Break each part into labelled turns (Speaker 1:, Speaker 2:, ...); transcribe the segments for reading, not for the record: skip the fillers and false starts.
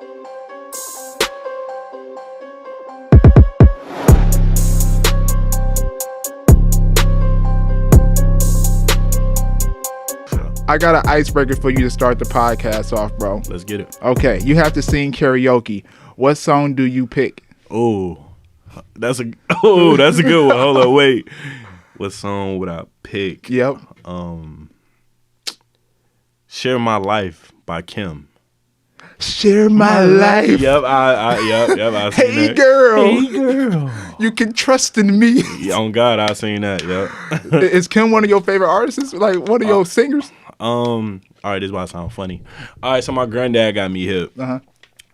Speaker 1: I got an icebreaker for you to start the podcast off, bro.
Speaker 2: Let's get it.
Speaker 1: Okay, you have to sing karaoke. What song do you pick?
Speaker 2: That's a good one. Hold on, wait. What song would I pick?
Speaker 1: Yep.
Speaker 2: Share My Life by Kim.
Speaker 1: Share my life.
Speaker 2: Yep, I seen
Speaker 1: Hey
Speaker 2: that.
Speaker 1: girl, you can trust in me.
Speaker 2: Yeah, on God, I seen that. Yep.
Speaker 1: Is Kim one of your favorite artists? Like one of your singers?
Speaker 2: All right, this is why I sound funny. All right, so my granddad got me hip.
Speaker 1: Uh-huh.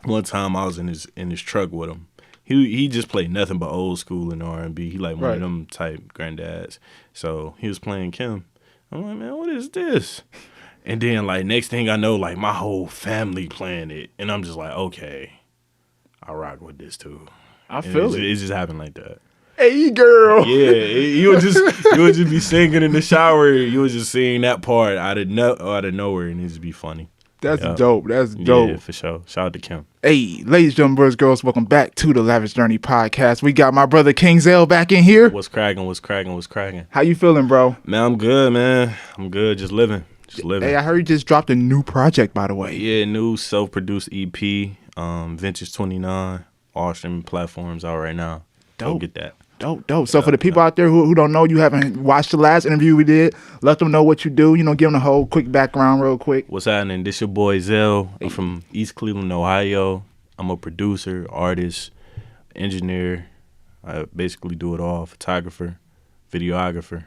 Speaker 2: One time I was in his truck with him. He just played nothing but old school and R&B. He like one of them type granddads. So he was playing Kim. I'm like, man, what is this? And then like next thing I know, like my whole family playing it, and I'm just like, okay, I rock with this too.
Speaker 1: I feel it.
Speaker 2: It just happened like that.
Speaker 1: Hey girl.
Speaker 2: Yeah, you would just be singing in the shower. You would just sing that part out of nowhere, and it just be funny.
Speaker 1: That's dope. That's dope.
Speaker 2: Yeah, for sure. Shout out to Kim.
Speaker 1: Hey, ladies, gentlemen, boys, girls, welcome back to the Lavish Journey podcast. We got my brother King Zell back in here.
Speaker 2: What's cracking?
Speaker 1: How you feeling, bro?
Speaker 2: Man, I'm good, man. I'm good. Just living.
Speaker 1: Hey, I heard you just dropped a new project, by the way.
Speaker 2: Yeah, new self-produced EP, Vintage 29, all streaming platforms out right now.
Speaker 1: Dope.
Speaker 2: Go get that.
Speaker 1: Dope. So for the people out there who don't know, you haven't watched the last interview we did, let them know what you do. You know, give them a whole quick background real quick.
Speaker 2: What's happening? This your boy Zell. I'm from East Cleveland, Ohio. I'm a producer, artist, engineer. I basically do it all. Photographer, videographer.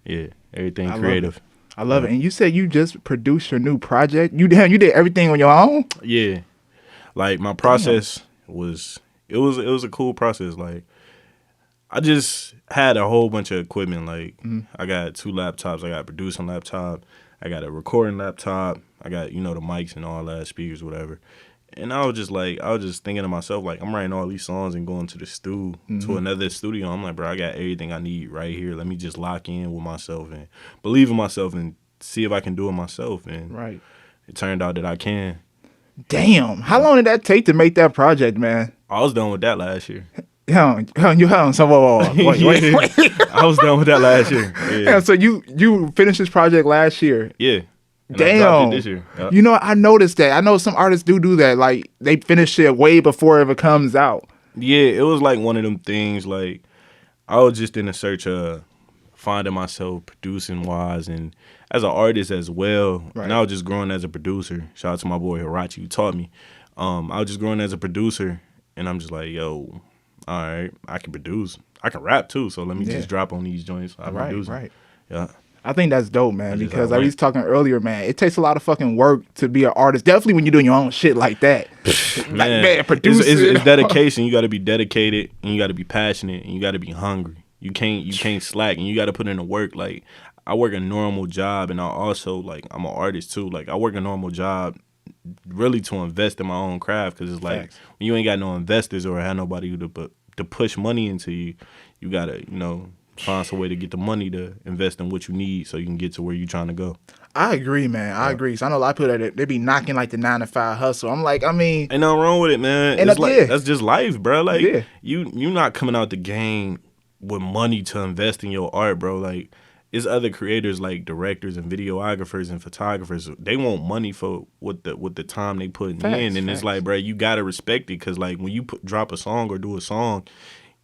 Speaker 2: Yeah, everything creative.
Speaker 1: I love it. And you said you just produced your new project. You did everything on your own?
Speaker 2: Yeah. Like my process was a cool process. Like I just had a whole bunch of equipment. Like I got 2 laptops. I got a producing laptop. I got a recording laptop. I got, the mics and all that, speakers, whatever. And I was just thinking to myself, like, I'm writing all these songs and going to the to another studio. I'm like, bro, I got everything I need right here. Let me just lock in with myself and believe in myself and see if I can do it myself. And it turned out that I can.
Speaker 1: Damn. How long did that take to make that project, man?
Speaker 2: I was done with that last year.
Speaker 1: So wait.
Speaker 2: I was done with that last year. Yeah.
Speaker 1: So you finished this project last year?
Speaker 2: Yeah. And
Speaker 1: damn.
Speaker 2: I dropped it this year. Yep.
Speaker 1: I noticed that. I know some artists do that. Like they finish it way before it ever comes out.
Speaker 2: Yeah, it was like one of them things. Like I was just in a search of finding myself producing wise and as an artist as well. Right. And I was just growing as a producer. Shout out to my boy Hirachi who taught me. I was just growing as a producer, and I'm just like, yo, all right, I can produce. I can rap too, so let me just drop on these joints. I produce. Right. Yeah.
Speaker 1: I think that's dope, man, because like we was talking earlier, man, it takes a lot of fucking work to be an artist. Definitely when you're doing your own shit like that.
Speaker 2: Man,
Speaker 1: producer.
Speaker 2: It's dedication. You got to be dedicated, and you got to be passionate, and you got to be hungry. You can't slack, and you got to put in the work. Like, I work a normal job, and I also, like, I'm an artist too. Like, I work a normal job really to invest in my own craft, because it's like, when you ain't got no investors or have nobody to push money into you, you got to, find some way to get the money to invest in what you need so you can get to where you're trying to go.
Speaker 1: I agree, man. I agree. So I know a lot of people that they be knocking like the 9-to-5 hustle. I'm like, ain't
Speaker 2: nothing wrong with it, man.
Speaker 1: And
Speaker 2: that's just life, bro. Like you not coming out the game with money to invest in your art, bro. Like it's other creators like directors and videographers and photographers. They want money for what the time they put in, and it's like, bro, you gotta respect it, because like when you drop a song or do a song,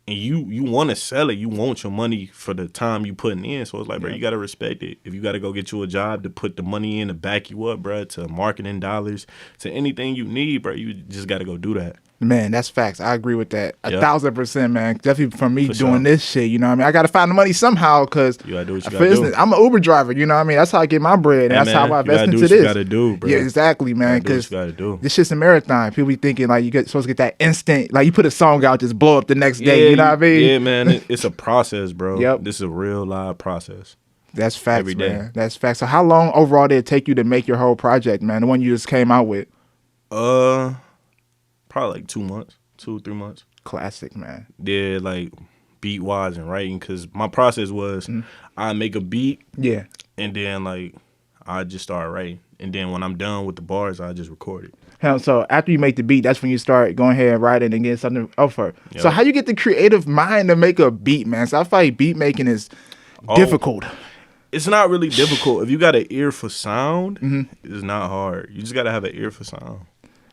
Speaker 2: and you want to sell it, you want your money for the time you putting in. So it's like, bro, you got to respect it. If you got to go get you a job to put the money in to back you up, bro, to marketing dollars, to anything you need, bro, you just got to go do that.
Speaker 1: Man, that's facts. I agree with that. 1,000%, man. Definitely for me doing this shit, you know what I mean? I got to find the money somehow, because
Speaker 2: you got to do what you got to do.
Speaker 1: I'm an Uber driver, you know what I mean? That's how I get my bread, and that's how I invest into this.
Speaker 2: You got to do, bro.
Speaker 1: Yeah, exactly, man, because this shit's a marathon. People be thinking, like, you're supposed to get that instant, like, you put a song out, just blow up the next day, you know what I mean?
Speaker 2: Yeah, man, it's a process, bro. Yep. This is a real live process.
Speaker 1: That's facts, man. That's facts. So how long overall did it take you to make your whole project, man, the one you just came out with?
Speaker 2: Probably like 2 months. 2-3 months.
Speaker 1: Classic, man.
Speaker 2: Yeah, like beat wise and writing, because my process was I make a beat, and then like I just start writing, and then when I'm done with the bars, I just record it.
Speaker 1: So after you make the beat, that's when you start going ahead and writing and getting something over. Yep. So how you get the creative mind to make a beat, man? So I feel like beat making is difficult.
Speaker 2: It's not really difficult. If you got an ear for sound, it's not hard. You just got to have an ear for sound.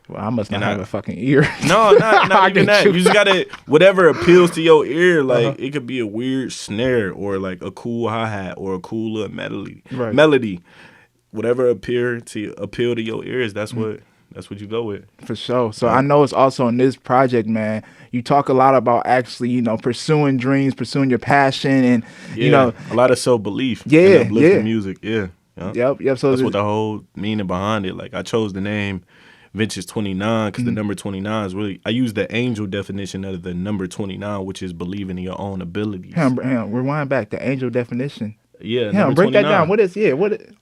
Speaker 1: Well, I must not have a fucking ear.
Speaker 2: No, not even that. You just got to, whatever appeals to your ear, like it could be a weird snare or like a cool hi-hat or a cool little melody. Whatever appeal to your ears, that's what you go with.
Speaker 1: For sure. So I know it's also in this project, man, you talk a lot about actually, pursuing dreams, pursuing your passion, and,
Speaker 2: a lot of self-belief.
Speaker 1: Yeah,
Speaker 2: uplifting music. Yeah.
Speaker 1: Yep. So
Speaker 2: that's what the whole meaning behind it. Like, I chose the name Vintage 29 because the number 29 is really, I use the angel definition of the number 29, which is believing in your own abilities.
Speaker 1: Rewind back, the angel definition.
Speaker 2: Yeah,
Speaker 1: break 29. That down. What is,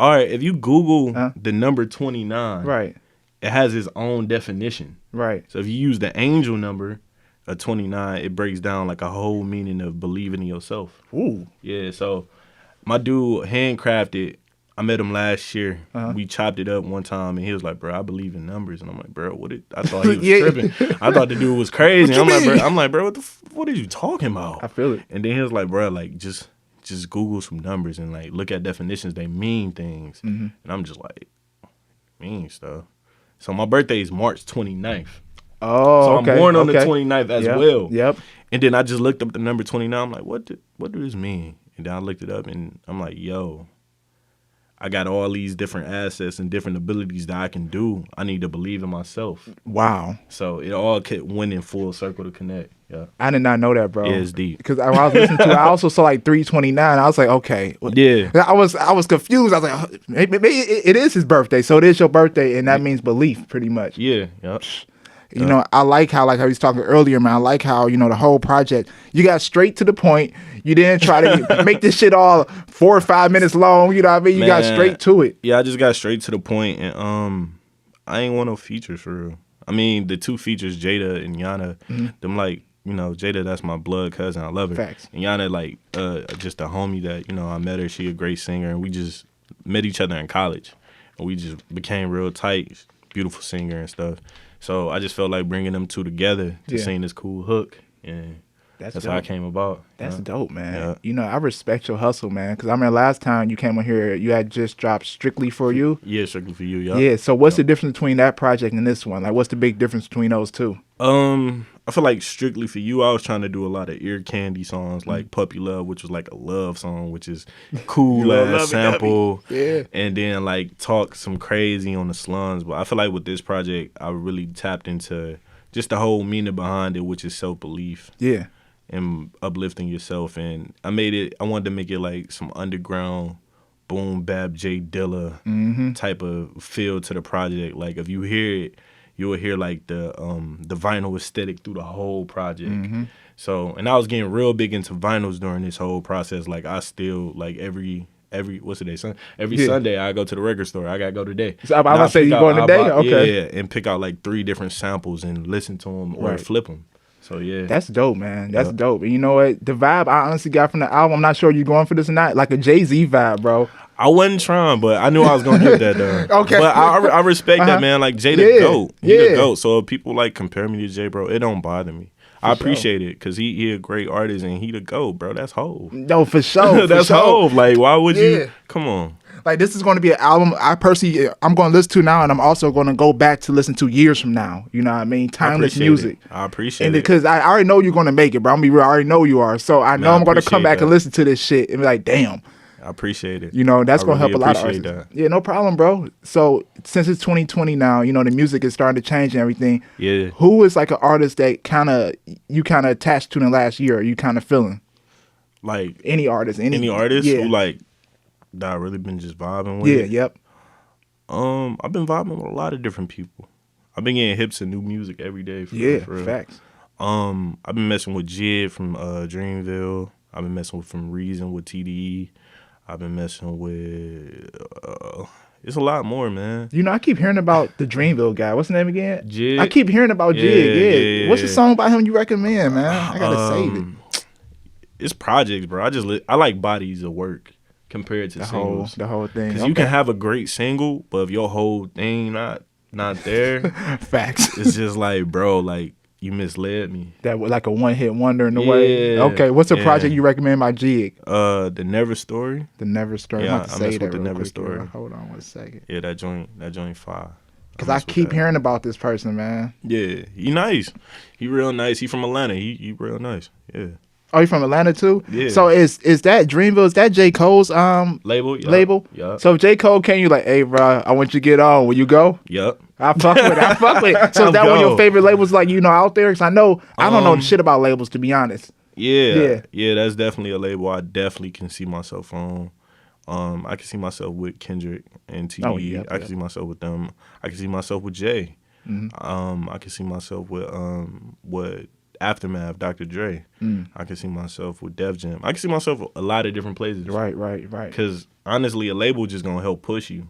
Speaker 2: all right, if you Google the number 29,
Speaker 1: right,
Speaker 2: it has its own definition.
Speaker 1: Right.
Speaker 2: So if you use the angel number of 29, it breaks down like a whole meaning of believing in yourself.
Speaker 1: Ooh.
Speaker 2: Yeah, so my dude handcrafted. I met him last year. We chopped it up one time, and he was like, "Bro, I believe in numbers." And I'm like, "Bro, I thought he was tripping. I thought the dude was crazy." I'm like, "Bro, what are you talking about?"
Speaker 1: I feel it.
Speaker 2: And then he was like, "Bro, like just Google some numbers and like look at definitions. They mean things." And I'm just like, mean stuff. So my birthday is March 29th.
Speaker 1: Oh,
Speaker 2: so I'm born on the 29th as well.
Speaker 1: Yep.
Speaker 2: And then I just looked up the number 29. I'm like, what do this mean? And then I looked it up, and I'm like, yo, I got all these different assets and different abilities that I can do. I need to believe in myself.
Speaker 1: Wow.
Speaker 2: So it all went in full circle to connect. Yeah.
Speaker 1: I did not know that, bro.
Speaker 2: Yeah, it's deep.
Speaker 1: Because I was listening to it, I also saw like 329. I was like, okay.
Speaker 2: Yeah.
Speaker 1: I was confused. I was like, maybe it is his birthday. So it is your birthday, and that means belief, pretty much.
Speaker 2: Yeah. Yep.
Speaker 1: You know, I like how he was talking earlier, man. I like how, the whole project, you got straight to the point. You didn't try to make this shit all 4 or 5 minutes long. You know what I mean? You got straight to it.
Speaker 2: Yeah, I just got straight to the point, and I ain't want no features for real. I mean, the two features, Jada and Yana, them like, Jada, that's my blood cousin. I love her.
Speaker 1: Facts.
Speaker 2: And Yana, like, just a homie that, I met her. She a great singer, and we just met each other in college, and we just became real tight. Beautiful singer and stuff. So I just felt like bringing them two together to sing this cool hook, and that's how it came about.
Speaker 1: That's dope, man. Yeah. I respect your hustle, man, because I remember last time you came on here, you had just dropped Strictly For You.
Speaker 2: Yeah, Strictly For You,
Speaker 1: Yeah, so what's the difference between that project and this one? Like, what's the big difference between those two?
Speaker 2: I feel like Strictly For You, I was trying to do a lot of ear candy songs, like Puppy Love, which was like a love song, which is cool ass sample.
Speaker 1: Yeah.
Speaker 2: And then like talk some crazy on the slums. But I feel like with this project, I really tapped into just the whole meaning behind it, which is self-belief.
Speaker 1: Yeah.
Speaker 2: And uplifting yourself. And I wanted to make it like some underground boom bap J Dilla type of feel to the project. Like if you hear it, you will hear like the vinyl aesthetic through the whole project. So, and I was getting real big into vinyls during this whole process. Like I still like every what's today? Every Sunday I go to the record store. I gotta go today.
Speaker 1: So I'm gonna say you going today? Okay.
Speaker 2: Yeah, and pick out like 3 different samples and listen to them or flip them. So yeah,
Speaker 1: that's dope, man. That's dope. And you know what? The vibe I honestly got from the album, I'm not sure you're going for this or not, like a Jay-Z vibe, bro.
Speaker 2: I wasn't trying, but I knew I was gonna get that though.
Speaker 1: Okay,
Speaker 2: but I respect that, man. Like Jay the GOAT, he the GOAT. So if people like compare me to Jay, bro, it don't bother me. I appreciate it because he a great artist and he the GOAT, bro. That's Hov.
Speaker 1: No, for sure.
Speaker 2: That's Hov. Like, why would you? Come on.
Speaker 1: Like, this is going to be an album I'm going to listen to now, and I'm also going to go back to listen to years from now. You know what I mean? Timeless music.
Speaker 2: I appreciate it.
Speaker 1: Because I already know you're going to make it, bro. I'm gonna be real. I already know you are. So I know I'm going to come back and listen to this shit and be like, damn.
Speaker 2: I appreciate it.
Speaker 1: That's going to help a lot of artists. Yeah, no problem, bro. So since it's 2020 now, the music is starting to change and everything.
Speaker 2: Yeah.
Speaker 1: Who is like an artist that you kind of attached to in the last year? Or you kind of feeling?
Speaker 2: Like
Speaker 1: any artist? Any
Speaker 2: artist who like that I really been just vibing with?
Speaker 1: Yeah, yep.
Speaker 2: I've been vibing with a lot of different people. I've been getting hip to new music every day. For real.
Speaker 1: Facts.
Speaker 2: I've been messing with Jid from Dreamville. I've been messing with From Reason with TDE. I've been messing with it's a lot more, man.
Speaker 1: I keep hearing about the Dreamville guy. What's the name again?
Speaker 2: Jid.
Speaker 1: I keep hearing about Jid. Yeah. What's the song by him you recommend, man? I gotta save it.
Speaker 2: It's projects, bro. I like bodies of work. compared to singles.
Speaker 1: The whole thing.
Speaker 2: Because you can have a great single, but if your whole thing not there,
Speaker 1: facts.
Speaker 2: It's just like, bro, like you misled me.
Speaker 1: That was like a one-hit wonder in a way. Okay, what's a project you recommend by Jig?
Speaker 2: The Never Story.
Speaker 1: The Never Story.
Speaker 2: Yeah,
Speaker 1: I mess
Speaker 2: with the Never Story.
Speaker 1: Hold on 1 second.
Speaker 2: Yeah, that joint fire.
Speaker 1: Because I keep hearing about this person, man.
Speaker 2: Yeah, he nice. He real nice. He from Atlanta. He real nice. Yeah.
Speaker 1: Oh, you from Atlanta too?
Speaker 2: Yeah.
Speaker 1: So is that Dreamville? Is that J. Cole's
Speaker 2: label?
Speaker 1: Label?
Speaker 2: Yep.
Speaker 1: So if J. Cole came, you like, hey, bro, I want you to get on. Will you go?
Speaker 2: Yep.
Speaker 1: I fuck with it. So is that one of your favorite labels, like, out there? Because I don't know shit about labels, to be honest.
Speaker 2: Yeah. That's definitely a label I definitely can see myself on. I can see myself with Kendrick and T. I can see myself with them. I can see myself with Jay. Mm-hmm. I can see myself with Aftermath, Dr. Dre. I can see myself with Def Jam. I can see myself a lot of different places.
Speaker 1: Right.
Speaker 2: Because honestly, a label just gonna help push you,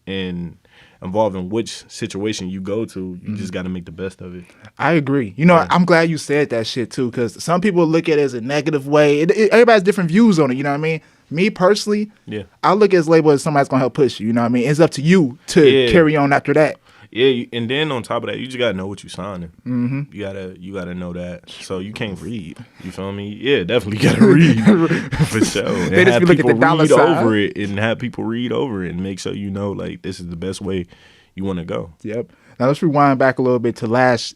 Speaker 2: and involving which situation you go to, you just got to make the best of it.
Speaker 1: I agree. I'm glad you said that shit too, because some people look at it as a negative way. Everybody has different views on it. You know what I mean? Me personally, I look at this label as somebody's gonna help push you. You know what I mean? It's up to you to carry on after that.
Speaker 2: Yeah, and then on top of that, you just gotta know what you're signing. Mm-hmm. You gotta know that. So you can't read. You feel me? Yeah, definitely gotta read for sure. And
Speaker 1: they just be looking at the dollar sign
Speaker 2: over it, and have people read over it, and make sure you know like this is the best way you want to go.
Speaker 1: Yep. Now let's rewind back a little bit to last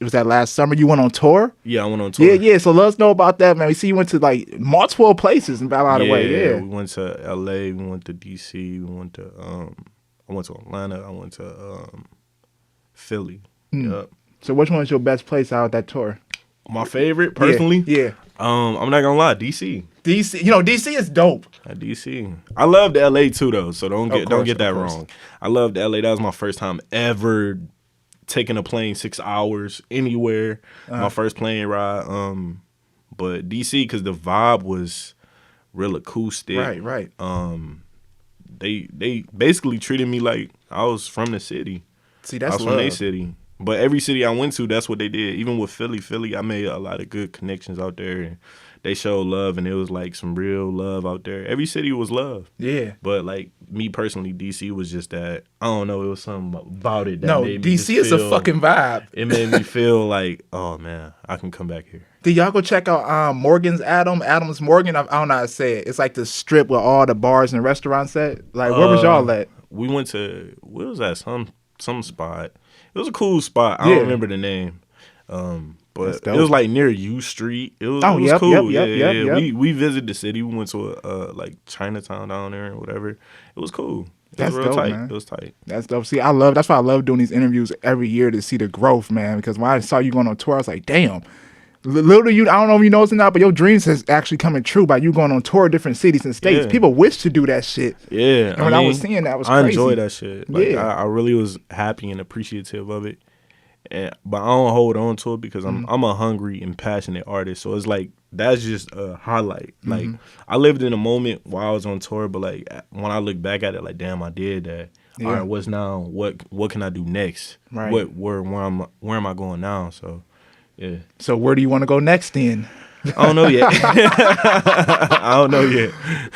Speaker 1: summer you went on tour?
Speaker 2: Yeah, I went on tour.
Speaker 1: Yeah. So let us know about that, man. We see you went to like multiple places and out of the way. Yeah,
Speaker 2: we went to LA, we went to DC, we went to I went to Atlanta, I went to Philly. Yep.
Speaker 1: So which one was your best place out of that tour?
Speaker 2: My favorite, personally?
Speaker 1: Yeah.
Speaker 2: I'm not gonna lie, DC.
Speaker 1: DC, DC is dope.
Speaker 2: DC. I loved LA too though, so don't get that wrong. I loved LA. That was my first time ever taking a plane 6 hours anywhere. My first plane ride. But DC, because the vibe was real acoustic.
Speaker 1: Right.
Speaker 2: They basically treated me like I was from the city.
Speaker 1: See, that's
Speaker 2: I was from their city. But every city I went to, that's what they did. Even with Philly, I made a lot of good connections out there. And they showed love, and it was like some real love out there. Every city was love.
Speaker 1: Yeah.
Speaker 2: But like me personally, DC was just that. I don't know. It was something about it that made me
Speaker 1: DC is a fucking vibe.
Speaker 2: It made me feel like, oh man, I can come back here.
Speaker 1: Did y'all go check out Morgan's Adams Morgan? I don't know how to say it. It's like the strip with all the bars and restaurants at. Like, where was y'all at?
Speaker 2: We went to, what was that? Some spot. It was a cool spot. I don't remember the name. But it was like near U Street. It was cool. Yep. We visited the city. We went to like Chinatown down there and whatever. It was cool. That's real dope, tight. Man. It was tight.
Speaker 1: That's dope. See, that's why I love doing these interviews every year, to see the growth, man. Because when I saw you going on tour, I was like, damn. Little you, I don't know if you know this or not, but your dreams has actually coming true by you going on tour different cities and states. Yeah. People wish to do that shit.
Speaker 2: Yeah.
Speaker 1: And when I was seeing that, it was crazy.
Speaker 2: I enjoy that shit. Like, I really was happy and appreciative of it. But I don't hold on to it because I'm a hungry and passionate artist. So it's like, that's just a highlight. Like, I lived in a moment while I was on tour, but like when I look back at it, like, damn, I did that. Yeah. All right, what's now? What can I do next?
Speaker 1: Right.
Speaker 2: Where am I going now? So yeah.
Speaker 1: So where do you want to go next then?
Speaker 2: I don't know yet.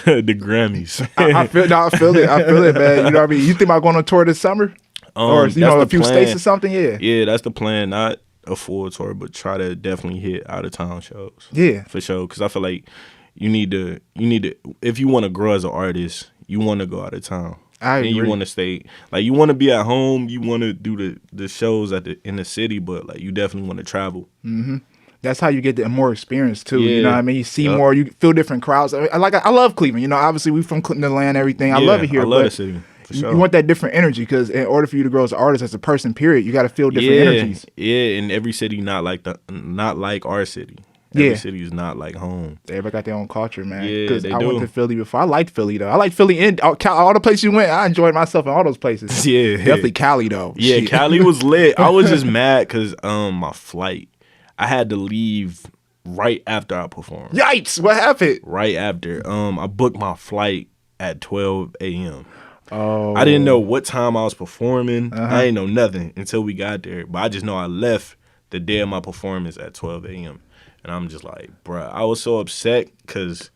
Speaker 2: The Grammys.
Speaker 1: I feel it, man. You know what I mean? You think about going on tour this summer? Or a few states or something? Yeah.
Speaker 2: Yeah, that's the plan. Not a full tour, but try to definitely hit out of town shows.
Speaker 1: Yeah.
Speaker 2: For sure. Because I feel like you need to if you want to grow as an artist, you want to go out of town.
Speaker 1: I agree.
Speaker 2: And you want to stay, like, you want to be at home, you want to do the shows in the city, but like you definitely want to travel.
Speaker 1: Mm-hmm. That's how you get the more experience too. Yeah. You know what I mean? You see more, you feel different crowds. I love Cleveland. Obviously we from the land, everything. I love it here.
Speaker 2: I love the city. Sure.
Speaker 1: You want that different energy, because in order for you to grow as an artist, as a person, period, you got to feel different energies.
Speaker 2: Yeah, and every city not like our city. Every city is not like home.
Speaker 1: Everybody got their own culture, man.
Speaker 2: Yeah,
Speaker 1: because I went to Philly before. I liked Philly though. I liked Philly and all the places you went. I enjoyed myself in all those places.
Speaker 2: Yeah,
Speaker 1: definitely Cali though.
Speaker 2: Yeah, shit. Cali was lit. I was just mad because my flight. I had to leave right after I performed.
Speaker 1: Yikes! What happened?
Speaker 2: Right after. I booked my flight at 12 a.m.
Speaker 1: Oh.
Speaker 2: I didn't know what time I was performing. I didn't know nothing until we got there. But I just know I left the day of my performance at 12 a.m. And I'm just like, bruh, I was so upset because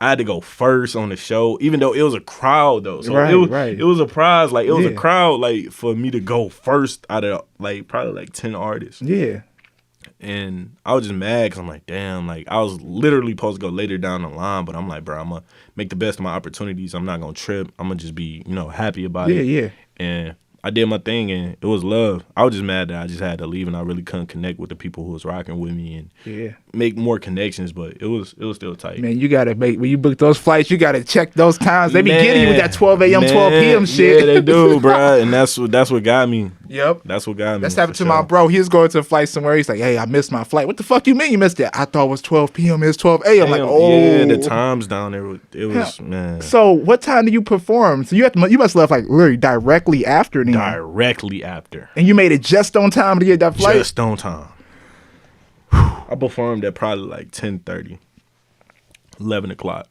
Speaker 2: I had to go first on the show, even though it was a crowd though. So
Speaker 1: Right.
Speaker 2: It was a prize. Like it was a crowd. Like for me to go first out of like probably like 10 artists.
Speaker 1: Yeah.
Speaker 2: And I was just mad because I'm like, damn, like I was literally supposed to go later down the line, but I'm like, bro, I'm gonna make the best of my opportunities. I'm not gonna trip. I'm gonna just be, happy about it.
Speaker 1: Yeah.
Speaker 2: And I did my thing, and it was love. I was just mad that I just had to leave, and I really couldn't connect with the people who was rocking with me and make more connections. But it was still tight.
Speaker 1: Man, you gotta when you book those flights, you gotta check those times. They be getting you with that 12 a.m., 12 p.m. shit.
Speaker 2: Yeah, they do, bro. And that's what got me.
Speaker 1: Yep.
Speaker 2: That's what got me.
Speaker 1: That's happened to my bro. He was going to a flight somewhere. He's like, hey, I missed my flight. What the fuck you mean you missed it? I thought it was 12 p.m. It was 12 a.m. I'm like, oh.
Speaker 2: Yeah, the times down there, it was, man.
Speaker 1: So what time do you perform? So you must left like literally directly after then.
Speaker 2: Directly after.
Speaker 1: And you made it just on time to get that flight?
Speaker 2: Just on time. I performed at probably like 10:30, 11 o'clock.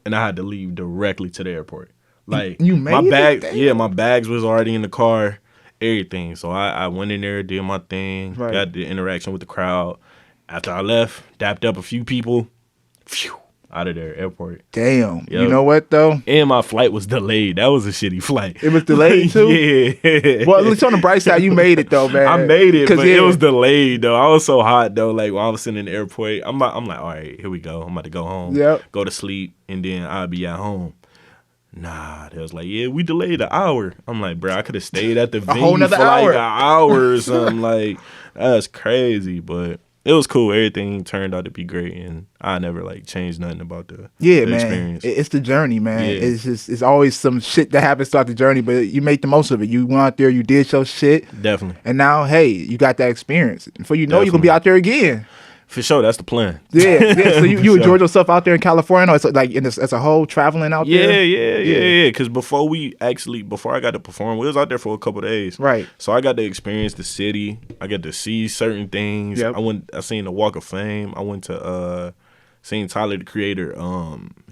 Speaker 2: And I had to leave directly to the airport. Like
Speaker 1: you made
Speaker 2: my bag,
Speaker 1: it?
Speaker 2: my bags was already in the car, everything. So I went in there, did my thing, got the interaction with the crowd. After I left, dapped up a few people, out of there, airport.
Speaker 1: Damn.
Speaker 2: Yep.
Speaker 1: You know what though?
Speaker 2: And my flight was delayed. That was a shitty flight.
Speaker 1: It was delayed too?
Speaker 2: Yeah.
Speaker 1: Well, at least on the bright side, you made it though, man.
Speaker 2: I made it, but it was delayed though. I was so hot though. Like when I was sitting in the airport, I'm like, all right, here we go. I'm about to go home.
Speaker 1: Yep.
Speaker 2: Go to sleep, and then I'll be at home. Nah, they was like, yeah, we delayed an hour. I'm like, bro, I could have stayed at the venue for like an hour or something. Like, that's crazy, but it was cool. Everything turned out to be great, and I never like changed nothing about the experience.
Speaker 1: It's the journey, man.
Speaker 2: Yeah.
Speaker 1: It's always some shit that happens throughout the journey, but you make the most of it. You went out there, you did your shit,
Speaker 2: Definitely,
Speaker 1: and now hey, you got that experience. And before you know, you're gonna be out there again.
Speaker 2: For sure, that's the plan.
Speaker 1: Yeah. So you enjoyed yourself out there in California? Or it's like as a whole traveling out there?
Speaker 2: Yeah. Because before I got to perform, we was out there for a couple of days.
Speaker 1: Right.
Speaker 2: So I got to experience the city. I got to see certain things.
Speaker 1: Yep.
Speaker 2: I seen the Walk of Fame. I went to seen Tyler the Creator,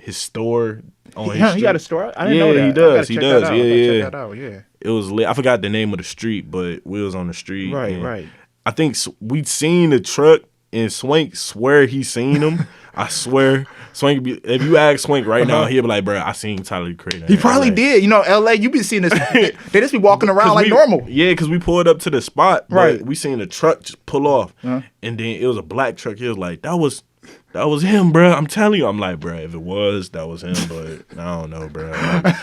Speaker 2: his store on his street.
Speaker 1: He got a store? I didn't know that.
Speaker 2: He does.
Speaker 1: Check that out. Yeah.
Speaker 2: It was lit. I forgot the name of the street, but we was on the street.
Speaker 1: Right.
Speaker 2: I think we'd seen the truck. And Swank swear he seen him. I swear. Swank, if you ask Swank right now, he'll be like, bro, I seen Tyler the Creator.
Speaker 1: He probably did. You know, LA, you be seeing this. They just be walking around like normal.
Speaker 2: Yeah, because we pulled up to the spot.
Speaker 1: Right.
Speaker 2: We seen the truck just pull off. And then it was a black truck. He was like, that was him, bro. I'm telling you. I'm like, bro, if it was, that was him. But I don't know, bro.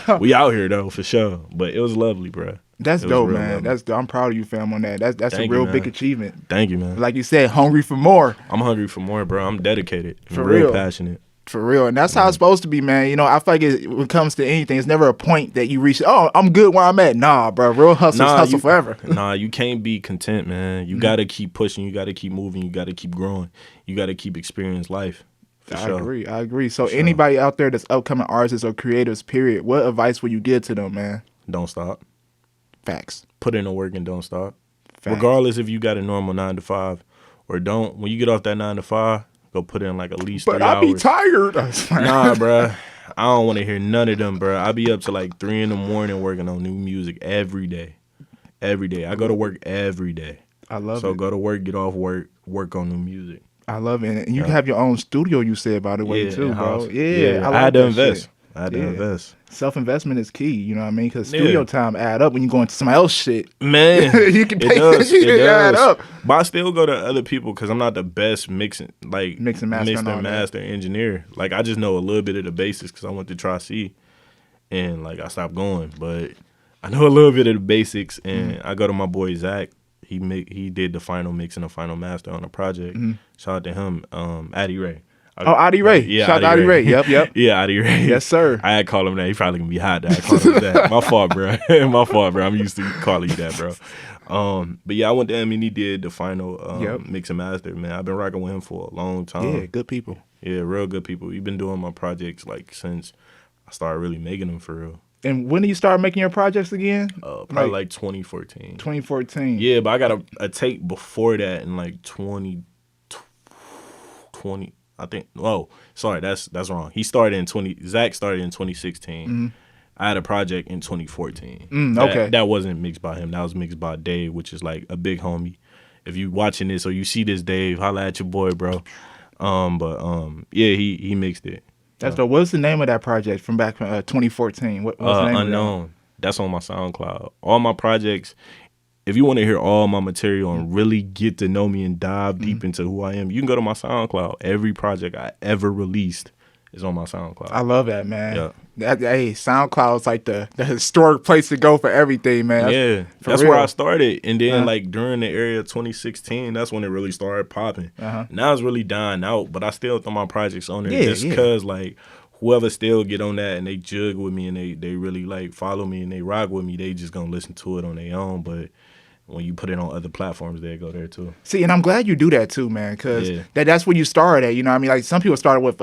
Speaker 2: Like, we out here, though, for sure. But it was lovely, bro.
Speaker 1: That's dope, man. Lovely. I'm proud of you, fam, on that. That's a real big achievement.
Speaker 2: Thank you, man.
Speaker 1: Like you said, hungry for more.
Speaker 2: I'm hungry for more, bro. I'm dedicated.
Speaker 1: For real.
Speaker 2: Passionate.
Speaker 1: For real. And that's how it's supposed to be, man. You know, I feel like when it comes to anything, it's never a point that you reach, oh, I'm good where I'm at. Nah, bro. Real hustle forever.
Speaker 2: You can't be content, man. You got to keep pushing. You got to keep moving. You got to keep growing. You got to keep experiencing life.
Speaker 1: I agree. So anybody out there that's upcoming artists or creators, period, what advice would you give to them, man?
Speaker 2: Don't stop.
Speaker 1: Facts.
Speaker 2: Put in the work and don't stop.
Speaker 1: Facts.
Speaker 2: Regardless if you got a normal 9 to 5 or don't. When you get off that 9 to 5, go put in like at least 3 hours.
Speaker 1: But I be tired.
Speaker 2: Nah, bro. I don't want to hear none of them, bro. I be up to like 3 in the morning working on new music every day. Every day. I go to work every day.
Speaker 1: I love it.
Speaker 2: So go to work, get off work, work on new music.
Speaker 1: I love it. And you have your own studio, you said, by the way, too, bro. Yeah.
Speaker 2: I had to invest. I had to invest.
Speaker 1: Self-investment is key, you know what I mean? Because studio time add up when you go into somebody else's shit.
Speaker 2: Man,
Speaker 1: you can pay
Speaker 2: it
Speaker 1: add up.
Speaker 2: But I still go to other people because I'm not the best mix and master engineer. Like, I just know a little bit of the basics because I went to Tri-C and, like, I stopped going. But I know a little bit of the basics, and I go to my boy Zach. He did the final mix and the final master on the project. Shout out to him, Addy Ray.
Speaker 1: Addy Ray.
Speaker 2: Yeah,
Speaker 1: shout out Addy Ray. Yep.
Speaker 2: Yeah, Addy Ray.
Speaker 1: Yes, sir.
Speaker 2: I had called him that. He probably gonna be hot. I called him that. My fault, bro. My fault, bro. I'm used to calling you that, bro. But yeah, I went to him and he did the final mix and master. Man, I've been rocking with him for a long time.
Speaker 1: Yeah, good people.
Speaker 2: Yeah, real good people. We've been doing my projects like since I started really making them for real.
Speaker 1: And when did you start making your projects again?
Speaker 2: Probably like 2014.
Speaker 1: 2014.
Speaker 2: Yeah, but I got a tape before that in like 2020. I think. Oh, sorry, that's wrong. Zach started in 2016. I had a project in 2014.
Speaker 1: Okay.
Speaker 2: That wasn't mixed by him. That was mixed by Dave, which is like a big homie. If you watching this or you see this, Dave, holla at your boy, bro. Yeah, he mixed it.
Speaker 1: That's the. What's the name of that project from back from 2014? What's the name
Speaker 2: Unknown. Of that? That's on my SoundCloud. All my projects. If you want to hear all my material and really get to know me and dive deep into who I am, you can go to my SoundCloud. Every project I ever released is on my SoundCloud.
Speaker 1: I love that, man. Yeah. Hey, SoundCloud's like the historic place to go for everything, man.
Speaker 2: That's where I started. And then like during the era of 2016, that's when it really started popping. Now it's really dying out, but I still throw my projects on there just because like whoever still get on that and they jug with me and they really like follow me and they rock with me, they just gonna listen to it on their own. But when you put it on other platforms, they go there too.
Speaker 1: See, and I'm glad you do that too, man, because that's where you started at. You know what I mean? Like some people started with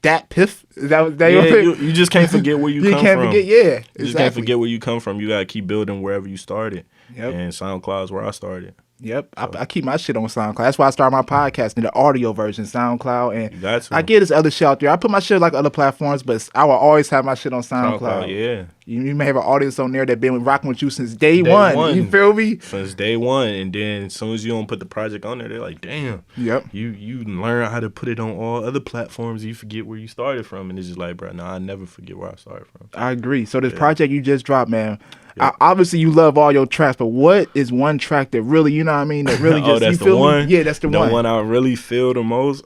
Speaker 1: Dat Piff. Is that what they
Speaker 2: you just can't forget where you come from.
Speaker 1: You can't forget,
Speaker 2: You just can't forget where you come from. You got to keep building wherever you started. And SoundCloud is where I started.
Speaker 1: Yep, so. I keep my shit on SoundCloud. That's why I started my podcast in the audio version, SoundCloud. And
Speaker 2: you got to.
Speaker 1: I get this other shit out there. I put my shit like other platforms, but I will always have my shit on SoundCloud.
Speaker 2: Yeah.
Speaker 1: You may have an audience on there that been rocking with you since day one. You feel me?
Speaker 2: Since day one. And then as soon as you don't put the project on there, they're like, damn.
Speaker 1: Yep.
Speaker 2: You learn how to put it on all other platforms. You forget where you started from. And it's just like, bro, no, I never forget where I started from.
Speaker 1: I agree. So this project you just dropped, man, obviously you love all your tracks, but what is one track that really, you know what I mean, that really just,
Speaker 2: that's
Speaker 1: you feel
Speaker 2: the one?
Speaker 1: Me? Yeah, that's the one.
Speaker 2: The one I really feel the most,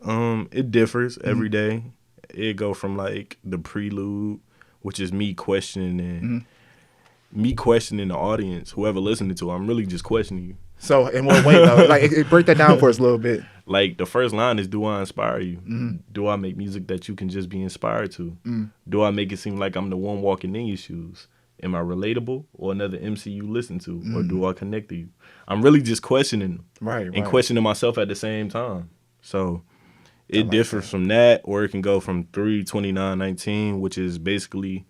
Speaker 2: it differs every day. It go from like the prelude, which is me questioning the audience, whoever listening to it, I'm really just questioning you.
Speaker 1: So in what way though? Like break that down for us a little bit.
Speaker 2: Like the first line is, do I inspire you? Do I make music that you can just be inspired to? Do I make it seem like I'm the one walking in your shoes? Am I relatable or another MC you listen to? Or do I connect to you? I'm really just questioning and questioning myself at the same time. So it differs from that, or it can go from 3/29/19, which is basically,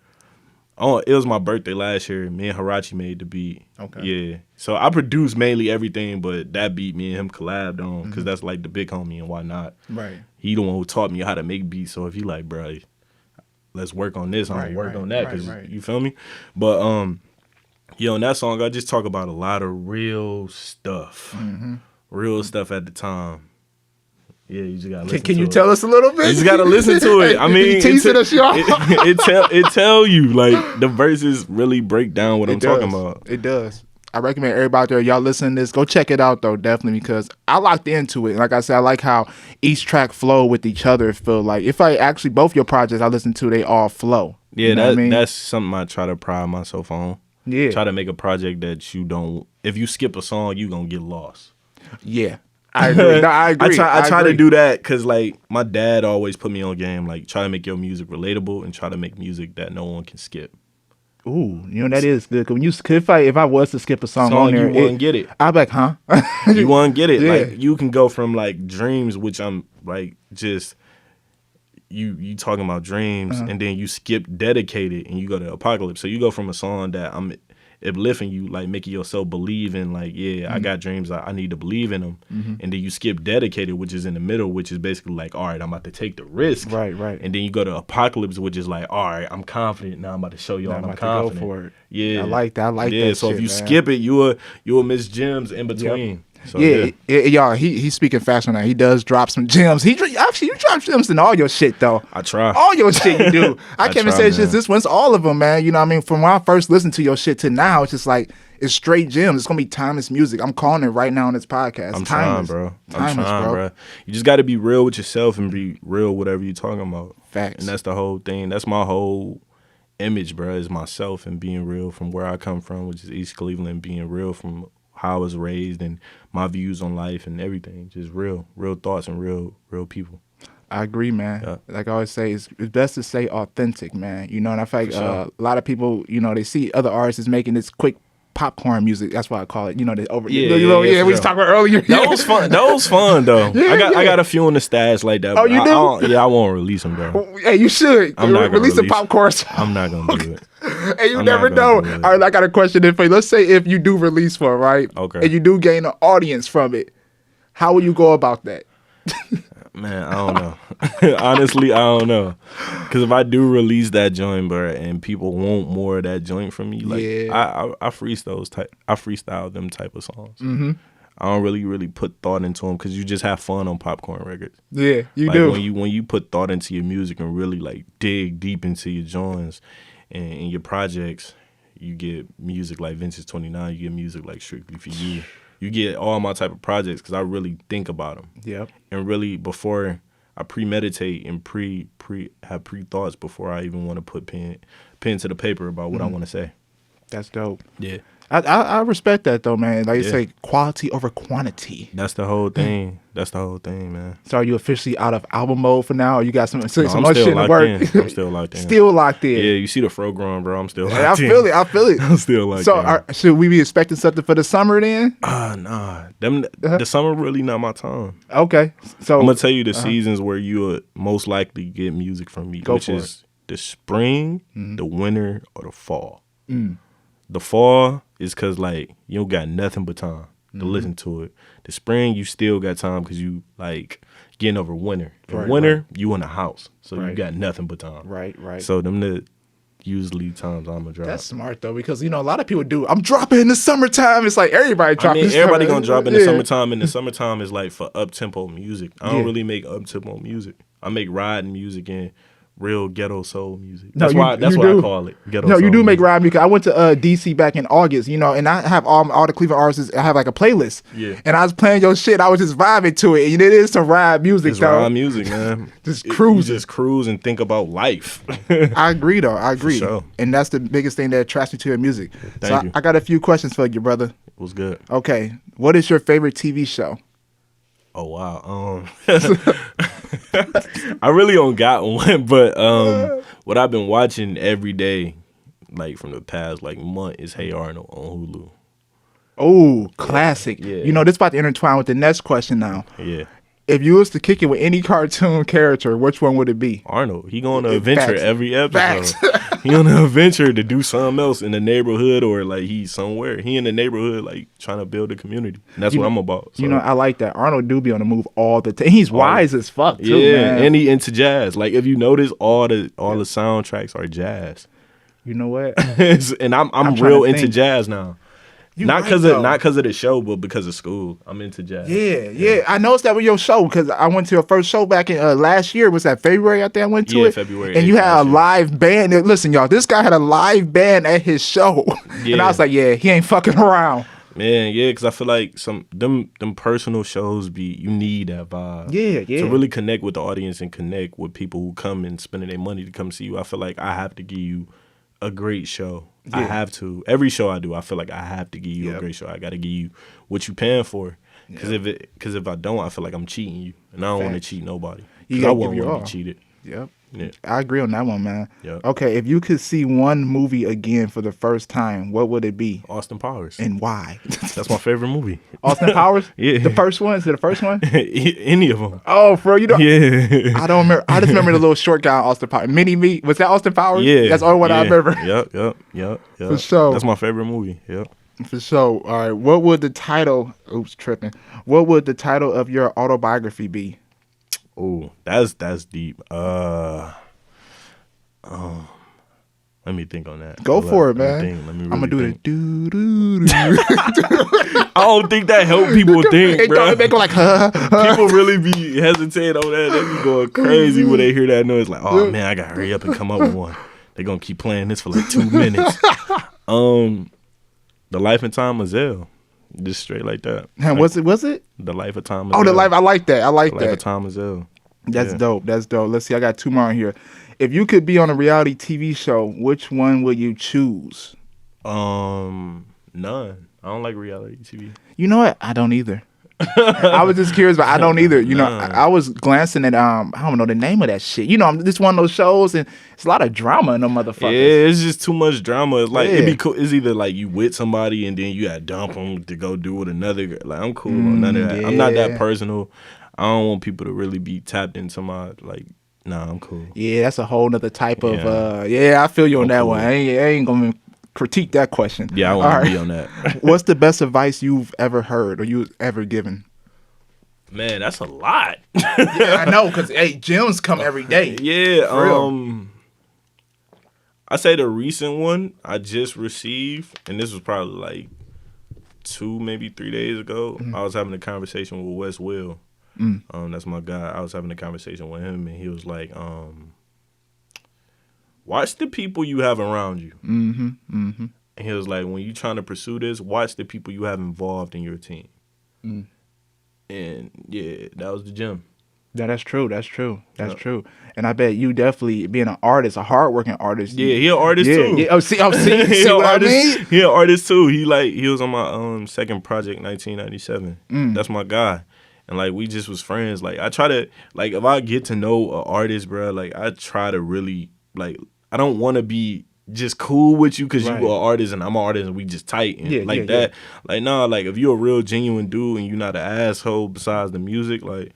Speaker 2: it was my birthday last year. Me and Hirachi made the beat.
Speaker 1: Okay.
Speaker 2: Yeah. So I produced mainly everything, but that beat me and him collabed on because that's like the big homie and whatnot.
Speaker 1: Right.
Speaker 2: He the one who taught me how to make beats. So if he like, bro, let's work on this, I'm gonna work on that, because you feel me? But on that song, I just talk about a lot of real stuff. Real stuff at the time. Yeah, you just gotta listen to it.
Speaker 1: Can you tell us a little bit?
Speaker 2: You just gotta listen to it. I mean, it tell you, like, the verses really break down what I'm talking about.
Speaker 1: It does. I recommend everybody out there, y'all listening to this, go check it out though, definitely, because I locked into it. Like I said, I like how each track flow with each other. Feel like if I actually both your projects I listen to, they all flow.
Speaker 2: Yeah, you know that's something I try to pride myself on.
Speaker 1: Yeah,
Speaker 2: try to make a project that you don't. If you skip a song, you gonna get lost.
Speaker 1: Yeah, I agree. No, I agree.
Speaker 2: I try to do that because like my dad always put me on game. Like try to make your music relatable and try to make music that no one can skip.
Speaker 1: Ooh, you know that is good. When if I was to skip a song on there,
Speaker 2: you wouldn't get it.
Speaker 1: I'd be like, huh?
Speaker 2: You wouldn't get it. Yeah. Like you can go from like Dreams, which I'm like just you talking about dreams, and then you skip Dedicated and you go to Apocalypse. So you go from a song that I'm uplifting you, like making yourself believe in, like, I got dreams, I need to believe in them. And then you skip Dedicated, which is in the middle, which is basically like, all right, I'm about to take the risk.
Speaker 1: Right.
Speaker 2: And then you go to Apocalypse, which is like, all right, I'm confident now. I'm about to show y'all I'm confident.
Speaker 1: To go for it.
Speaker 2: Yeah,
Speaker 1: I like that. Yeah,
Speaker 2: so if you skip it, you'll miss gems in between. Yep. So,
Speaker 1: y'all, he's speaking fast on that. He does drop some gems. Actually, you drop gems in all your shit, though.
Speaker 2: I try.
Speaker 1: All your shit you do. I can't even say it's just this one. It's all of them, man. You know what I mean? From when I first listened to your shit to now, it's just like, it's straight gems. It's going to be timeless music. I'm calling it right now on this podcast.
Speaker 2: I'm trying, bro. You just got to be real with yourself and be real whatever you're talking about.
Speaker 1: Facts.
Speaker 2: And that's the whole thing. That's my whole image, bro, is myself and being real from where I come from, which is East Cleveland, being real from how I was raised and my views on life and everything. Just real thoughts and real people.
Speaker 1: I agree, man. Yeah. Like I always say, it's best to stay authentic, man. You know, and I feel like a lot of people, you know, they see other artists making this quick popcorn music. That's why I call it. You know, we was talking about earlier.
Speaker 2: That was fun. That was fun though. I got a few in the stash like that.
Speaker 1: Oh, you do?
Speaker 2: I won't release them, bro.
Speaker 1: Hey, you should.
Speaker 2: I'm not
Speaker 1: release the popcorn.
Speaker 2: I'm not gonna do it.
Speaker 1: And you never know. All right, I got a question for you. Let's say if you do release one, right?
Speaker 2: Okay.
Speaker 1: And you do gain an audience from it, how will you go about that?
Speaker 2: Man, I don't know. Honestly, I don't know. Because if I do release that joint, bro, and people want more of that joint from me, like I freestyle them type of songs. I don't really put thought into them because you just have fun on Popcorn Records.
Speaker 1: Yeah, you
Speaker 2: like
Speaker 1: do.
Speaker 2: When you put thought into your music and really like dig deep into your joints and your projects, you get music like Vintage 29. You get music like Strictly For You. You get all my type of projects because I really think about them.
Speaker 1: Yep.
Speaker 2: And really before I premeditate and have thoughts before I even want to put pen to the paper about what I want to say.
Speaker 1: That's dope.
Speaker 2: Yeah.
Speaker 1: I respect that though, man. Like you say, quality over quantity.
Speaker 2: That's the whole thing. That's the whole thing, man.
Speaker 1: So are you officially out of album mode for now? Or you got some much shit in the
Speaker 2: work? I'm still locked in.
Speaker 1: Still locked in.
Speaker 2: Yeah, you see the fro growing, bro. I'm still locked in.
Speaker 1: I feel it.
Speaker 2: I'm still locked in.
Speaker 1: So should we be expecting something for the summer then?
Speaker 2: Nah. The summer really not my time.
Speaker 1: Okay. So
Speaker 2: I'm gonna tell you the seasons where you would most likely get music from me, which is the spring, the winter, or the fall. The fall is because, like, you don't got nothing but time to listen to it. The spring, you still got time because you, like, getting over winter. In winter, you in the house, so you got nothing but time.
Speaker 1: Right.
Speaker 2: So them the usually times I'm going to drop.
Speaker 1: That's smart, though, because, you know, a lot of people do. I'm dropping in the summertime. It's like everybody dropping.
Speaker 2: Everybody going to drop in the summertime, and the summertime is, like, for up-tempo music. I don't really make up-tempo music. I make riding music and real ghetto soul music. That's why I call it ghetto soul.
Speaker 1: No, you do make rap music. I went to DC back in August, you know, and I have all the Cleveland artists. I have like a playlist.
Speaker 2: Yeah.
Speaker 1: And I was playing your shit. I was just vibing to it. And it is some rap music,
Speaker 2: it's rap music, man.
Speaker 1: Just cruise.
Speaker 2: You just cruise and think about life.
Speaker 1: I agree, though. I agree.
Speaker 2: For sure.
Speaker 1: And that's the biggest thing that attracts me to your music.
Speaker 2: Thank you.
Speaker 1: I got a few questions for you, brother.
Speaker 2: It was good.
Speaker 1: Okay. What is your favorite TV show?
Speaker 2: Oh, wow. I really don't got one, but what I've been watching every day, like from the past like month, is Hey Arnold on Hulu.
Speaker 1: Oh, classic. Yeah. You know, this about to intertwine with the next question now.
Speaker 2: Yeah.
Speaker 1: If you was to kick it with any cartoon character, which one would it be?
Speaker 2: Arnold. He going on an adventure every episode. He on an adventure to do something else in the neighborhood, or like he's somewhere. He in the neighborhood like trying to build a community. And that's what I'm about. So.
Speaker 1: You know, I like that. Arnold do be on the move all the time. He's wise as fuck too, man.
Speaker 2: And he into jazz. Like if you notice, all the soundtracks are jazz.
Speaker 1: You know what?
Speaker 2: And I'm real into jazz now. Not because of the show, but because of school. I'm into jazz.
Speaker 1: Yeah. I noticed that with your show because I went to your first show back in last year. Was that February? I think I went to it.
Speaker 2: February.
Speaker 1: And you had a live band. Listen, y'all, this guy had a live band at his show, and I was like, yeah, he ain't fucking around.
Speaker 2: Man, yeah, because I feel like them personal shows you need that vibe.
Speaker 1: Yeah.
Speaker 2: To really connect with the audience and connect with people who come and spending their money to come see you. I feel like I have to give you a great show. I have to. Every show I do, I feel like I have to give you a great show. I got to give you what you paying for. Because if I don't, I feel like I'm cheating you, and I don't want to cheat nobody.
Speaker 1: You gotta
Speaker 2: I won't
Speaker 1: give your
Speaker 2: want
Speaker 1: all.
Speaker 2: to be cheated.
Speaker 1: Yep.
Speaker 2: Yeah.
Speaker 1: I agree on that one, man.
Speaker 2: Yep.
Speaker 1: Okay, if you could see one movie again for the first time, what would it be?
Speaker 2: Austin Powers.
Speaker 1: And why?
Speaker 2: That's my favorite movie.
Speaker 1: Austin Powers?
Speaker 2: Yeah.
Speaker 1: The first one? Is it the first one?
Speaker 2: Any of them.
Speaker 1: Oh, bro, you don't?
Speaker 2: Yeah.
Speaker 1: I don't remember. I just remember the little short guy, Austin Powers. Mini-Me. Was that Austin Powers?
Speaker 2: Yeah.
Speaker 1: That's the only one I remember.
Speaker 2: Yep.
Speaker 1: For sure.
Speaker 2: That's my favorite movie. Yep.
Speaker 1: For sure. All right. What would the title... Oops, tripping. What would the title of your autobiography be?
Speaker 2: Oh, that's deep. Let me think on that.
Speaker 1: Go for it, man.
Speaker 2: I'm
Speaker 1: gonna do the do.
Speaker 2: I don't think that help people think, bro.
Speaker 1: They go like,
Speaker 2: People really be hesitating on that. They be going crazy when they hear that noise. Like, oh man, I gotta hurry up and come up with one. They gonna keep playing this for like 2 minutes. The Life and Time of Zell. Just straight like that.
Speaker 1: And
Speaker 2: like,
Speaker 1: was it?
Speaker 2: The Life of Time of
Speaker 1: Zell.
Speaker 2: The
Speaker 1: Life. I like that.
Speaker 2: Life of Time of Zell.
Speaker 1: That's dope. Let's see. I got 2 more on here. If you could be on a reality TV show, which one would you choose?
Speaker 2: None. I don't like reality TV.
Speaker 1: You know what? I don't either. I was just curious, but I don't either. You know, I was glancing at I don't know the name of that shit. You know, this one of those shows, and it's a lot of drama in them motherfuckers.
Speaker 2: Yeah, it's just too much drama. It's like it'd be cool. It's either like you with somebody and then you gotta dump them to go do with another girl. Like I'm cool on none of that. I'm not that personal. I don't want people to really be tapped into my like. Nah, I'm cool. Yeah,
Speaker 1: that's a whole nother type of. I feel you on that one. I ain't gonna critique that question.
Speaker 2: Yeah, I want to be on that.
Speaker 1: What's the best advice you've ever heard or you've ever given?
Speaker 2: Man, that's a lot.
Speaker 1: Yeah, I know, because gems come every day.
Speaker 2: Yeah, I say the recent one I just received, and this was probably like 2, maybe 3 days ago, I was having a conversation with Wes Will. That's my guy. I was having a conversation with him, and he was like, watch the people you have around you. And he was like, when you trying to pursue this, watch the people you have involved in your team. And yeah, that was the gem.
Speaker 1: Yeah, that's true. That's true. And I bet you definitely being an artist, a hardworking artist.
Speaker 2: Yeah, he an artist too.
Speaker 1: Yeah. Oh, see what I mean?
Speaker 2: He an artist too. He was on my second project, 1997. That's my guy. And like we just was friends. Like I try to like if I get to know an artist, bro, like I try to really like I don't want to be just cool with you because you are an artist and I'm an artist and we just tight and that. Yeah. Like nah, like if you're a real genuine dude and you're not an asshole besides the music, like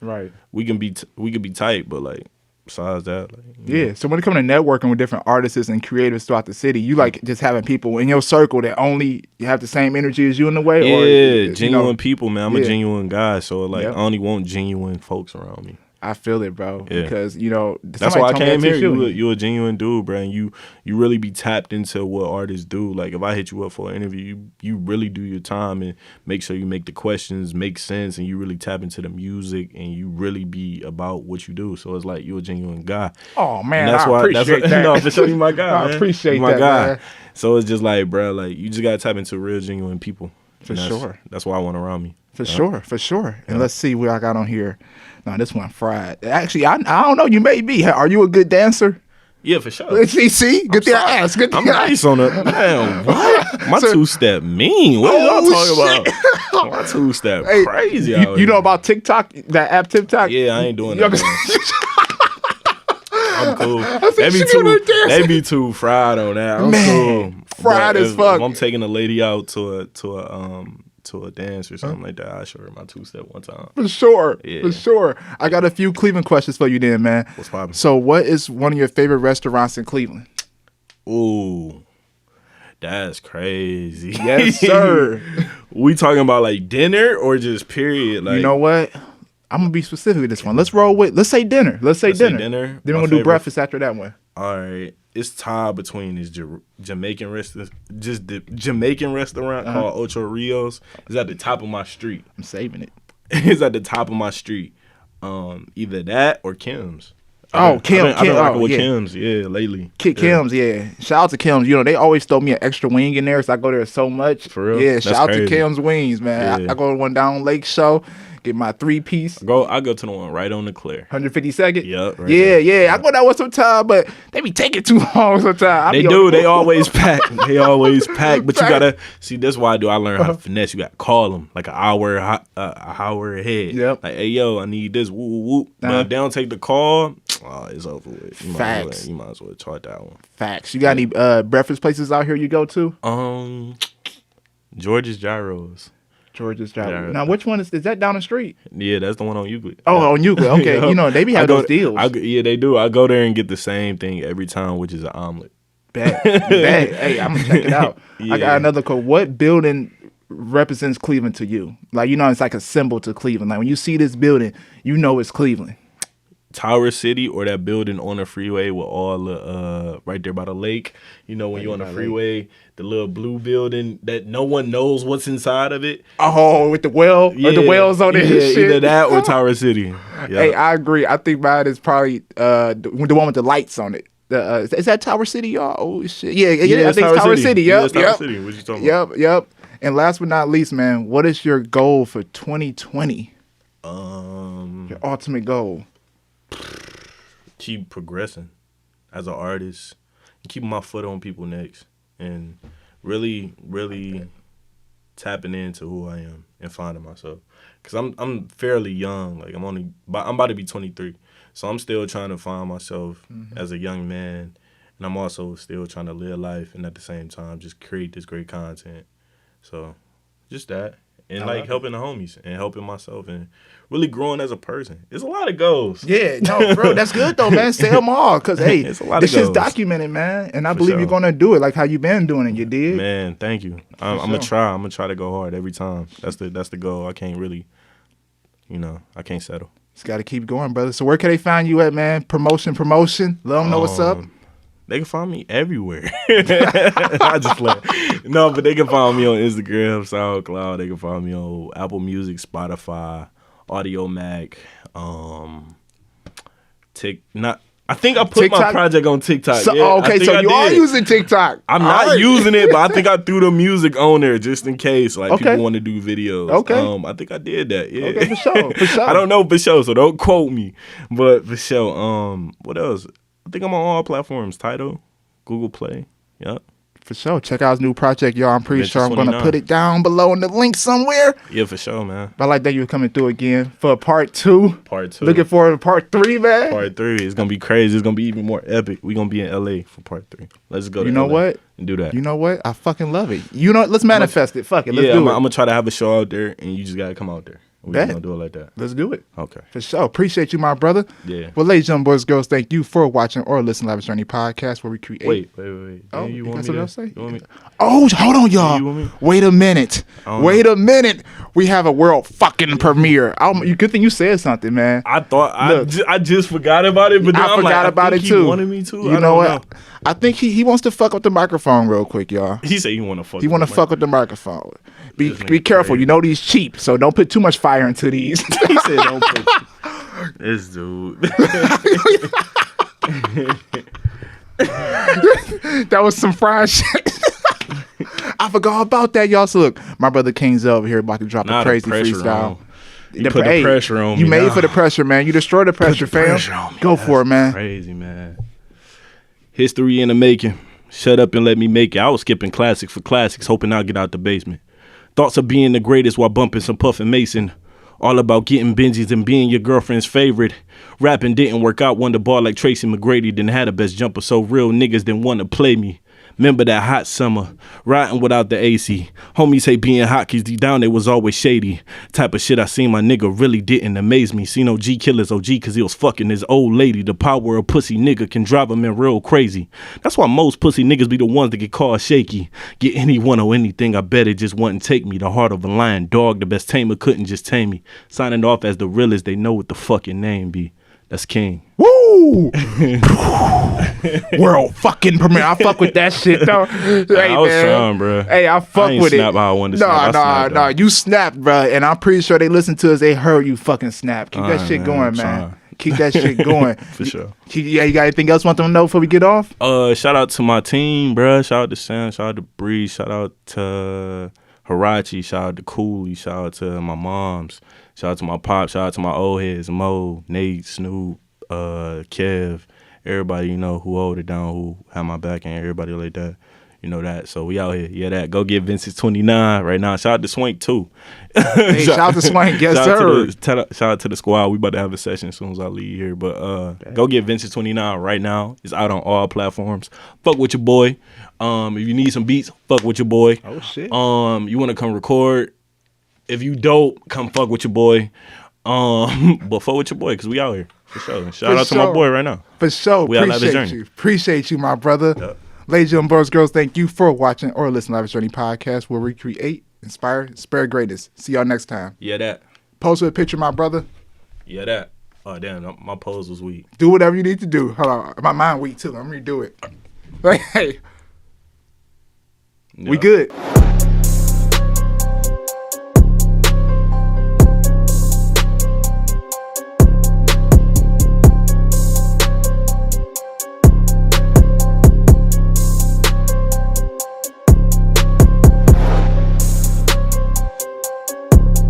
Speaker 2: we can be tight, but like besides that, like
Speaker 1: So when it comes to networking with different artists and creators throughout the city, you like just having people in your circle that only have the same energy as you in a way?
Speaker 2: Yeah, genuine people, man. I'm a genuine guy, so like I only want genuine folks around me.
Speaker 1: I feel it, bro.
Speaker 2: Yeah.
Speaker 1: Because
Speaker 2: that's why I came here. You a genuine dude, bro. And you really be tapped into what artists do. Like if I hit you up for an interview, you really do your time and make sure you make the questions make sense, and you really tap into the music, and you really be about what you do. So it's like you're a genuine guy.
Speaker 1: Oh man, I appreciate that.
Speaker 2: No, for sure, you my guy.
Speaker 1: I appreciate
Speaker 2: you my
Speaker 1: that,
Speaker 2: guy.
Speaker 1: Man.
Speaker 2: So it's just like, bro, like you just gotta tap into real genuine people.
Speaker 1: For sure.
Speaker 2: That's why I want around me.
Speaker 1: For sure. And let's see what I got on here. No, this one fried. Actually, I don't know. You may be. Are you a good dancer?
Speaker 2: Yeah, for sure.
Speaker 1: See? Get their ass.
Speaker 2: I'm nice on it. Man, what? My two-step mean. What are y'all talking about? My two-step crazy.
Speaker 1: You know about TikTok? That app TikTok?
Speaker 2: Yeah, I ain't doing that. I'm cool. They be too fried on that. I'm cool.
Speaker 1: Fried as fuck.
Speaker 2: If I'm taking a lady out to a dance or something like that, I show her my two-step one time.
Speaker 1: For sure. I got a few Cleveland questions for you then, man.
Speaker 2: What's poppin'?
Speaker 1: So what is one of your favorite restaurants in Cleveland?
Speaker 2: Ooh, that's crazy.
Speaker 1: Yes, sir.
Speaker 2: We talking about like dinner or just period? Like,
Speaker 1: you know what? I'm going to be specific with this one. Let's say dinner. Let's say dinner. Then we're going to do breakfast after that one.
Speaker 2: All right. It's tied between this Jamaican restaurant, just the Jamaican restaurant called Ocho Rios. It's at the top of my street.
Speaker 1: I'm saving it.
Speaker 2: It's at the top of my street. Either that or Kim's.
Speaker 1: Kim's.
Speaker 2: I've been rocking with Kim's, lately.
Speaker 1: Kim's, Shout out to Kim's. They always throw me an extra wing in there, so I go there so much.
Speaker 2: For real?
Speaker 1: Yeah, shout out to Kim's Wings, man. I go to one down Lake Show. Get my 3-piece.
Speaker 2: I go to the one right on the Clear.
Speaker 1: 152nd?
Speaker 2: Yep. Right
Speaker 1: yeah. I go that one sometime, but they be taking too long sometimes.
Speaker 2: They do. They always pack. But you gotta see. That's why I learn how to finesse. You gotta call them like an hour ahead.
Speaker 1: Yep.
Speaker 2: Like, hey yo, I need this. Woo woo woo. But if they don't take the call, it's over with.
Speaker 1: Facts.
Speaker 2: You might as well chart that one.
Speaker 1: Facts. You got any breakfast places out here you go to?
Speaker 2: George's Gyros.
Speaker 1: George's Gyros. Now, which one is that down the street?
Speaker 2: Yeah, that's the one on Euclid.
Speaker 1: Oh, on Euclid. Okay. They be having those deals.
Speaker 2: Yeah, they do. I go there and get the same thing every time, which is an omelet.
Speaker 1: Bet. Hey, I'm going to check it out. Yeah. I got another code. What building represents Cleveland to you? Like, it's like a symbol to Cleveland. Like, when you see this building, it's Cleveland.
Speaker 2: Tower City or that building on the freeway with all the right there by the lake. When you're on the freeway, the little blue building that no one knows what's inside of it.
Speaker 1: Oh, with the well or the wells on it.
Speaker 2: Yeah, either that or Tower City. Yeah.
Speaker 1: Hey, I agree. I think mine is probably the one with the lights on it. Is that Tower City, y'all? Oh shit. Yeah, I think it's Tower City. Yep.
Speaker 2: Tower City. What you talking about?
Speaker 1: Yep. And last but not least, man, what is your goal for 2020? Your ultimate goal.
Speaker 2: Keep progressing as an artist, and keeping my foot on people's necks, and really, really tapping into who I am and finding myself. Cause I'm fairly young. Like I'm about to be 23, so I'm still trying to find myself as a young man, and I'm also still trying to live life, and at the same time just create this great content. So, just that. And like helping the homies and helping myself and really growing as a person. It's a lot of goals.
Speaker 1: Yeah, no, bro, that's good though, man. Say them all, cause hey,
Speaker 2: it's a lot
Speaker 1: this
Speaker 2: of goals.
Speaker 1: Shit's documented, man. And I believe you're gonna do it like how you been doing it. You did,
Speaker 2: man. Thank you. I'm gonna try. I'm gonna try to go hard every time. That's the goal. I can't really, I can't settle.
Speaker 1: Just gotta keep going, brother. So where can they find you at, man? Promotion. Let them know what's up.
Speaker 2: They can find me everywhere. I just play. No, but they can find me on Instagram, SoundCloud. They can find me on Apple Music, Spotify, Audio Mac, I think I put TikTok? My project on TikTok.
Speaker 1: So,
Speaker 2: yeah,
Speaker 1: okay, so you are using TikTok.
Speaker 2: I'm not using it, but I think I threw the music on there just in case, like people want to do videos.
Speaker 1: Okay,
Speaker 2: I think I did that. Yeah,
Speaker 1: okay, for sure.
Speaker 2: I don't know for sure, so don't quote me, but for sure. What else? I think I'm on all platforms. Tidal, Google Play. Yep.
Speaker 1: For sure. Check out his new project, y'all. I'm pretty sure I'm going to put it down below in the link somewhere.
Speaker 2: Yeah, for sure, man.
Speaker 1: I like that you're coming through again for part 2.
Speaker 2: Part 2.
Speaker 1: Looking forward to part 3, man.
Speaker 2: Part 3. It's going to be crazy. It's going to be even more epic. We're going to be in LA for part 3. Let's go to
Speaker 1: You know
Speaker 2: LA
Speaker 1: what?
Speaker 2: And do that.
Speaker 1: You know what? I fucking love it. You know, let's manifest it. Fuck it. Let's do it.
Speaker 2: I'm going to try to have a show out there, and you just got to come out there. We're going to do it like that.
Speaker 1: Let's do it.
Speaker 2: Okay.
Speaker 1: For sure. Appreciate you, my brother.
Speaker 2: Yeah.
Speaker 1: Well, ladies, young boys, girls, thank you for watching or listening to Lavish Journey podcast where we create.
Speaker 2: Wait.
Speaker 1: Oh,
Speaker 2: you
Speaker 1: want
Speaker 2: want
Speaker 1: me
Speaker 2: me
Speaker 1: to
Speaker 2: to
Speaker 1: say?
Speaker 2: You want me?
Speaker 1: Oh, hold on, y'all.
Speaker 2: You want me?
Speaker 1: Wait a minute. A minute. We have a world fucking premiere. Good thing you said something, man.
Speaker 2: I thought I just forgot about it, but then
Speaker 1: I forgot about it too.
Speaker 2: He wanted me to.
Speaker 1: You know what? I think he wants to fuck with the microphone real quick, y'all.
Speaker 2: He said he want to fuck.
Speaker 1: He want to fuck with the microphone. Be careful. You know these cheap, so don't put too much fire into these.
Speaker 2: He said don't put this dude.
Speaker 1: That was some fried shit. I forgot about that, y'all. So look, my brother King's over here about to drop a crazy freestyle.
Speaker 2: You put the pressure on me.
Speaker 1: You made for the pressure, man. You destroyed the pressure, fam. Go for it, man.
Speaker 2: Crazy, man. History in the making. Shut up and let me make it. I was skipping classics for classics, hoping I'll get out the basement. Thoughts of being the greatest while bumping some Puff and Mason. All about getting Benjis and being your girlfriend's favorite. Rapping didn't work out, won the ball like Tracy McGrady. Then had a best jumper, so real niggas didn't want to play me. Remember that hot summer, riding without the AC. Homies say being hot cause deep down they was always shady. Type of shit I seen my nigga really didn't amaze me. Seen OG killers OG cause he was fucking his old lady. The power of pussy nigga can drive him in real crazy. That's why most pussy niggas be the ones that get called shaky. Get anyone or anything, I bet it just wouldn't take me. The heart of a lion dog, the best tamer couldn't just tame me. Signing off as the realest, they know what the fucking name be. That's King.
Speaker 1: Woo! World fucking premiere. I fuck with that shit though. Hey,
Speaker 2: I was trying, bro.
Speaker 1: Hey, I fuck with it.
Speaker 2: Snap how I wanted to snap.
Speaker 1: No. You snapped, bro. And I'm pretty sure they listened to us. They heard you fucking snap. Keep that shit going, man. Keep that shit going.
Speaker 2: For sure.
Speaker 1: Yeah, you got anything else you want them to know before we get off?
Speaker 2: Shout out to my team, bro. Shout out to Sam. Shout out to Bree. Shout out to Hirachi. Shout out to Cooley. Shout out to my moms. Shout out to my pop. Shout out to my old heads, Mo, Nate, Snoop, Kev, everybody, you know, who hold it down, who have my back, and everybody like that. You know that. So we out here. Yeah, that. Go get Vincent 29 right now. Shout out to Swank too.
Speaker 1: Hey, shout out to Swank. Yes, sir.
Speaker 2: Shout out to the squad. We about to have a session as soon as I leave here. But go get Vincent 29 right now. It's out on all platforms. Fuck with your boy. If you need some beats, fuck with your boy.
Speaker 1: Oh shit.
Speaker 2: You want to come record? If you dope, come fuck with your boy. But fuck with your boy, cause we out here for sure. Shout out to my boy right now.
Speaker 1: For sure.
Speaker 2: We
Speaker 1: Appreciate you. Appreciate you, my brother. Yep. Ladies and boys, girls, thank you for watching or listening to Lavish Journey podcast, where we create, inspire, spare greatness. See y'all next time.
Speaker 2: Yeah, that.
Speaker 1: Post with a picture, my brother.
Speaker 2: Yeah, that. Oh damn, my pose was weak.
Speaker 1: Do whatever you need to do. Hold on, my mind weak too. I'm gonna redo it. Hey, we good.